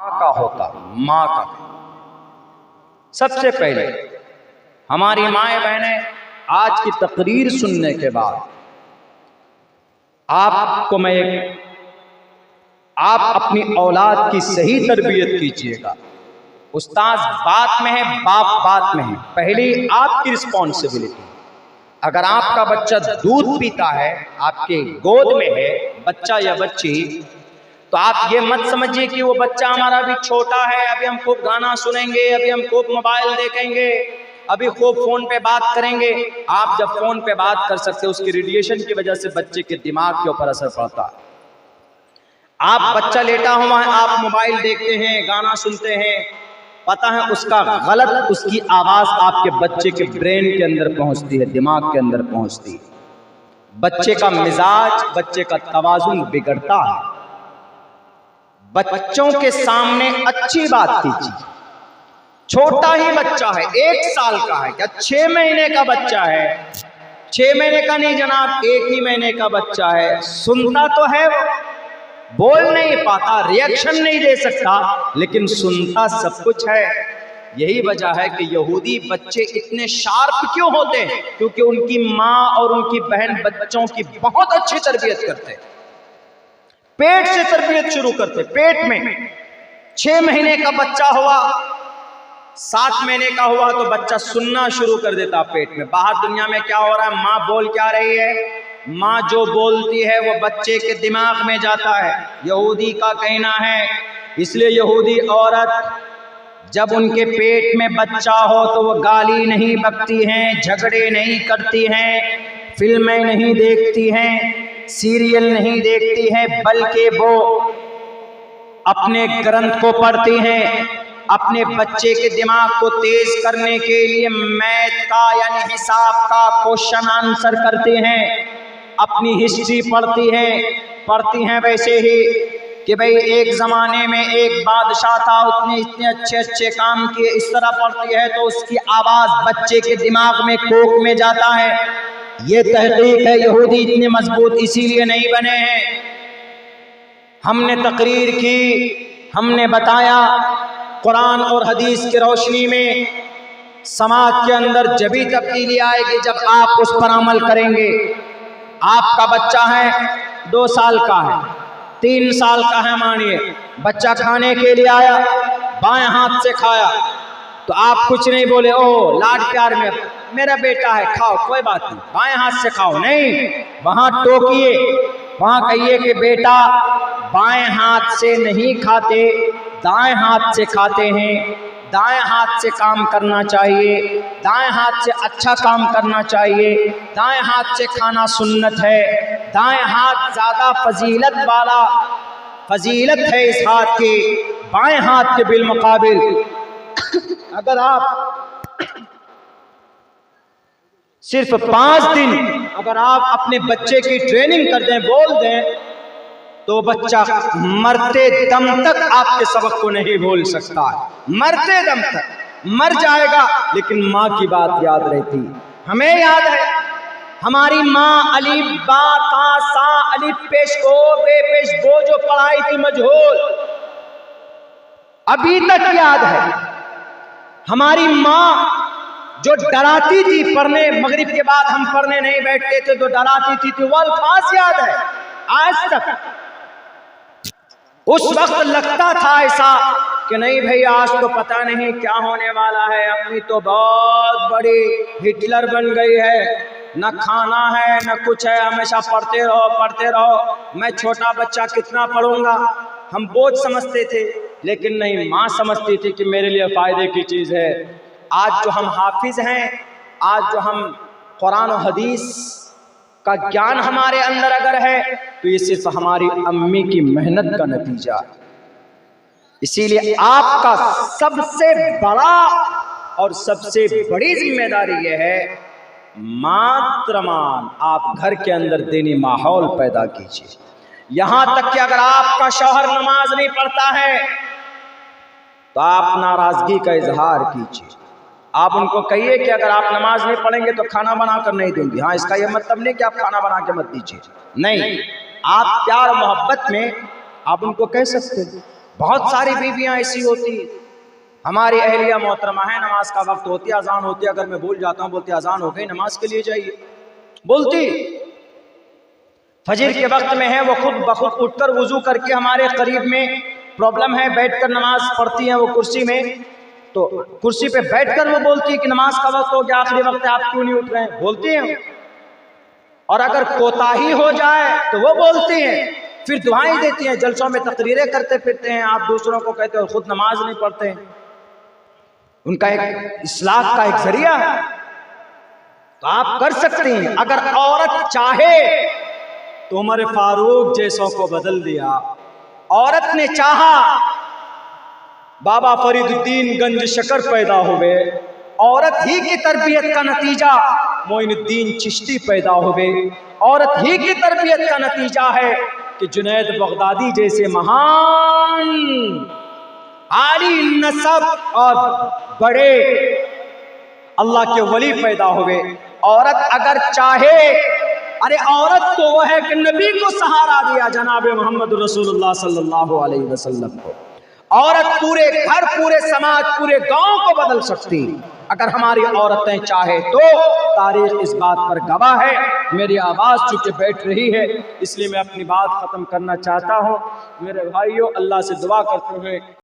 का होता, माँ का। सबसे पहले हमारी माएँ बहनें, आज की तकरीर सुनने के बाद आपको आप अपनी औलाद की सही तरबियत कीजिएगा। उस्ताद बात में है, बाप बात में है, पहली आपकी रिस्पॉन्सिबिलिटी। अगर आपका बच्चा दूध पीता है, आपके गोद में है बच्चा या बच्ची, तो आप ये मत समझिए कि वो बच्चा हमारा अभी छोटा है, अभी हम खूब गाना सुनेंगे, अभी हम खूब मोबाइल देखेंगे, अभी खूब फोन पे बात करेंगे। आप जब फोन पे बात कर सकते, उसकी रेडिएशन की वजह से बच्चे के दिमाग के ऊपर असर पड़ता है। आप बच्चा लेटा हुआ है, आप मोबाइल देखते हैं, गाना सुनते हैं, पता है उसका गलत, उसकी आवाज आपके बच्चे के ब्रेन के अंदर पहुंचती है, दिमाग के अंदर पहुंचती है। बच्चे का मिजाज, बच्चे का तवाजुन बिगड़ता है। बच्चों के सामने अच्छी बात कीजिए। छोटा ही बच्चा है, 1 साल का है क्या 6 महीने का बच्चा है, 6 महीने का नहीं जनाब, 1 ही महीने का बच्चा है, सुनता तो है, वो बोल नहीं पाता, रिएक्शन नहीं दे सकता, लेकिन सुनता सब कुछ है। यही वजह है कि यहूदी बच्चे इतने शार्प क्यों होते हैं, क्योंकि उनकी माँ और उनकी बहन बच्चों की बहुत अच्छी तरबियत करते, पेट से तरबियत शुरू करते। पेट में 6 महीने का बच्चा हुआ, 7 महीने का हुआ तो बच्चा सुनना शुरू कर देता पेट में। बाहर दुनिया में क्या हो रहा है, माँ बोल क्या रही है, माँ जो बोलती है वो बच्चे के दिमाग में जाता है, यहूदी का कहना है। इसलिए यहूदी औरत जब उनके पेट में बच्चा हो तो वो गाली नहीं बकती हैं, झगड़े नहीं करती हैं, फिल्में नहीं देखती हैं, सीरियल नहीं देखती हैं, बल्कि वो अपने ग्रंथ को पढ़ती हैं। अपने बच्चे के दिमाग को तेज करने के लिए मैथ का यानी हिसाब का क्वेश्चन आंसर करते हैं, अपनी हिस्ट्री पढ़ती हैं वैसे ही कि भाई एक जमाने में एक बादशाह था, उसने इतने अच्छे अच्छे काम किए, इस तरह पढ़ती है तो उसकी आवाज बच्चे के दिमाग में, कोख में जाता है। ये तहकीक है, यहूदी इतने मजबूत इसीलिए नहीं बने हैं। हमने तकरीर की, हमने बताया कुरान और हदीस की रोशनी में समाज के अंदर जभी तब्दीली आएगी जब आप उस पर अमल करेंगे। आपका बच्चा है 2 साल का है, 3 साल का है, मानिए बच्चा खाने के लिए आया, बाएं हाथ से खाया तो आप कुछ नहीं बोले, ओ लाड प्यार में मेरा बेटा है खाओ, कोई बात नहीं, बाएं हाथ से खाओ, नहीं, वहां टोकिए, वहां कहिए कि बेटा बाएं हाथ से नहीं खाते, दाएं हाथ से खाते हैं, दाएं हाथ से काम करना चाहिए, दाएं हाथ से अच्छा काम करना चाहिए, दाएं हाथ से खाना सुन्नत है, दाएं हाथ ज़्यादा फजीलत है इस हाथ की, बाएं हाथ के बिलमुकाबिल अगर आप सिर्फ 5 दिन अगर आप अपने बच्चे की ट्रेनिंग कर दें, बोल दें, तो बच्चा मरते दम तक आपके सबक को नहीं भूल सकता है। मरते दम तक मर जाएगा लेकिन माँ की बात याद रहती। हमें याद है हमारी माँ अलिफ बा ता सा अलिफ पेश को बे पेश बो जो पढ़ाई थी मजहूल, अभी तक याद है। हमारी माँ जो डराती थी पढ़ने, मगरिब के बाद हम पढ़ने नहीं बैठते थे तो डराती थी, वो अल्फाज याद है आज तक। उस वक्त लगता था ऐसा कि नहीं भाई आज तो पता नहीं क्या होने वाला है, अपनी तो बहुत बड़ी हिटलर बन गई है, न खाना है न कुछ है, हमेशा पढ़ते रहो, मैं छोटा बच्चा कितना पढ़ूंगा, हम बोझ समझते थे। लेकिन नहीं, माँ समझती थी कि मेरे लिए फ़ायदे की चीज़ है। आज जो हम हाफिज हैं, आज जो हम कुरान और हदीस का ज्ञान हमारे अंदर अगर है तो ये सिर्फ हमारी अम्मी की मेहनत का नतीजा है। इसीलिए आपका सबसे बड़ा और सबसे बड़ी जिम्मेदारी यह है, मातृमान आप घर के अंदर दीनी माहौल पैदा कीजिए। यहां तक कि अगर आपका शौहर नमाज नहीं पढ़ता है तो आप नाराजगी का इजहार कीजिए। आप उनको कहिए कि अगर आप नमाज नहीं पढ़ेंगे तो खाना बनाकर नहीं दूंगी। हाँ, इसका यह मतलब नहीं कि आप खाना बना के मत दीजिए, नहीं, आप प्यार मोहब्बत में आप उनको कह सकते हैं, बहुत सारी बीवियां ऐसी होती, हमारी अहलिया मोहतरमा है, नमाज का वक्त होती है, अजान होती है, अगर मैं भूल जाता हूँ बोलती अजान हो गई नमाज के लिए जाइए, बोलती फजर के वक्त में है वो खुद बखुद उठकर वुजू करके हमारे करीब में प्रॉब्लम है, बैठकर नमाज पढ़ती है वो कुर्सी में, तो कुर्सी पे बैठकर वो बोलती है कि नमाज का वक्त हो गया, आखिरी वक्त है, आप क्यों नहीं उठ रहे हैं, बोलती हैं। और अगर कोताही हो जाए तो वो बोलती हैं, फिर दुआएं देती हैं, जलसों में तकरीरें करते फिरते हैं, आप दूसरों को कहते हो खुद नमाज नहीं पढ़ते हैं। उनका एक इस्लाह का एक जरिया है, तो आप कर सकते हैं। अगर औरत चाहे तो उमर फारूक जैसों को बदल दिया, औरत ने चाहा बाबा फरीदुद्दीन गंज शकर पैदा हुए, औरत ही की तरबियत का नतीजा मोइनुद्दीन चिश्ती पैदा हुए, औरत ही की तरबियत का नतीजा है कि जुनैद बगदादी जैसे महान आली नसब और बड़े अल्लाह के वली पैदा हुए। औरत अगर चाहे, अरे औरत तो वो है कि नबी को सहारा दिया जनाब मोहम्मद रसूलुल्लाह सल्लल्लाहु अलैहि वसल्लम को। औरत पूरे घर, पूरे समाज, पूरे गांव को बदल सकती अगर हमारी औरतें चाहे तो। तारीख इस बात पर गवाह है। मेरी आवाज़ चूंकि बैठ रही है इसलिए मैं अपनी बात ख़त्म करना चाहता हूँ। मेरे भाइयों, अल्लाह से दुआ करते हुए